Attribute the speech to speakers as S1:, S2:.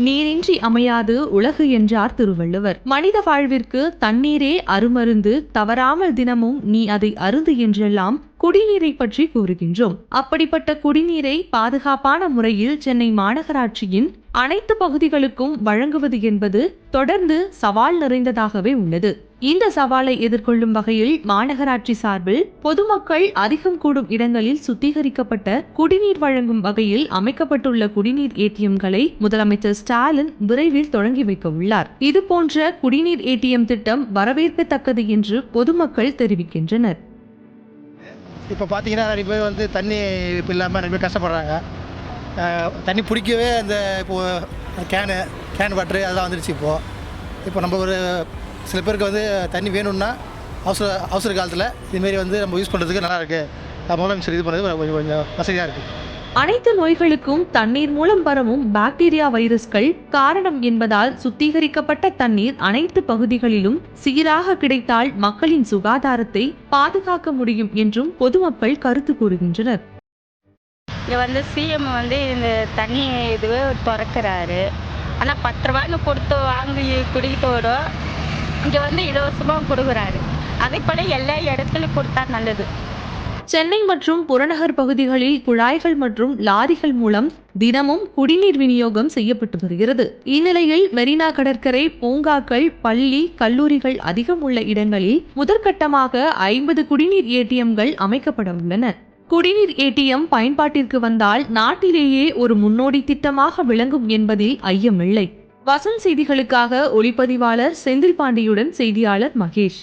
S1: நீரின்றி அமையாது உலகு என்றார் திருவள்ளுவர். மனித வாழ்விற்கு தண்ணீரே அருமருந்து, தவறாமல் தினமும் நீ அதை அருந்து என்றெல்லாம் குடிநீரை பற்றி கூறுகின்றோம். அப்படிப்பட்ட குடிநீரை பாதுகாப்பான முறையில் சென்னை மாநகராட்சியின் அனைத்து பகுதிகளுக்கும் வழங்குவது என்பது தொடர்ந்து சவால் நிறைந்ததாகவே உள்ளது. இந்த சவாலை எதிர்கொள்ளும் வகையில் மாநகராட்சி சார்பில் பொதுமக்கள் அதிகம் கூடும் இடங்களில் சுத்திகரிக்கப்பட்ட குடிநீர் வழங்கும் வகையில் அமைக்கப்பட்டுள்ள குடிநீர் ஏடிஎம்களை முதலமைச்சர் ஸ்டாலின் விரைவில் தொடங்கி வைக்க உள்ளார். இதுபோன்ற குடிநீர் ஏடிஎம் திட்டம் வரவேற்கத்தக்கது என்று பொதுமக்கள் தெரிவிக்கின்றனர்.
S2: இப்போ பார்த்தீங்கன்னா நிறைய பேர் வந்து தண்ணி இப்போ இல்லாமல் நிறைய பேர் கஷ்டப்படுறாங்க. தண்ணி பிடிக்கவே அந்த இப்போது கேன் வாட்ரு அதெல்லாம் வந்துடுச்சு. இப்போ நம்ம ஒரு சில பேருக்கு வந்து தண்ணி வேணும்னா அவசர காலத்தில் இதுமாரி வந்து நம்ம யூஸ் பண்ணுறதுக்கு நல்லா இருக்குது. முதலமைச்சர் இது பண்ணுறது கொஞ்சம் வசதியாக இருக்குது.
S1: அனைத்து நோய்களுக்கும் தண்ணீர் மூலம் பரவும் பாக்டீரியா வைரஸ்கள் காரணம் என்பதால் சுத்திகரிக்கப்பட்ட தண்ணீர் அனைத்து பகுதிகளிலும் சீராக கிடைத்தால் மக்களின் சுகாதாரத்தை பாதுகாக்க முடியும் என்றும் பொதுமக்கள் கருத்து கூறுகின்றனர்.
S3: இங்கே வந்து சிஎம் வந்து இந்த தண்ணி இதுவே திறக்கிறாரு. ஆனால் 10 ரூபாய்னு கொடுத்து வாங்கி குடிக்கிட்டோட இங்கே வந்து இலவசமாக கொடுக்குறாரு. அதே போல் எல்லா இடத்துலையும் கொடுத்தா நல்லது.
S1: சென்னை மற்றும் புறநகர் பகுதிகளில் குழாய்கள் மற்றும் லாரிகள் மூலம் தினமும் குடிநீர் விநியோகம் செய்யப்பட்டு வருகிறது. இந்நிலையில் மெரினா கடற்கரை, பூங்காக்கள், பள்ளி, கல்லூரிகள் அதிகம் உள்ள இடங்களில் முதற்கட்டமாக 50 குடிநீர் ஏடிஎம்கள் அமைக்கப்பட உள்ளன. குடிநீர் ஏடிஎம் பயன்பாட்டிற்கு வந்தால் நாட்டிலேயே ஒரு முன்னோடி திட்டமாக விளங்கும் என்பதில் ஐயமில்லை. வசந்த் செய்திகளுக்காக ஒளிப்பதிவாளர் செந்தில் பாண்டியுடன் செய்தியாளர் மகேஷ்.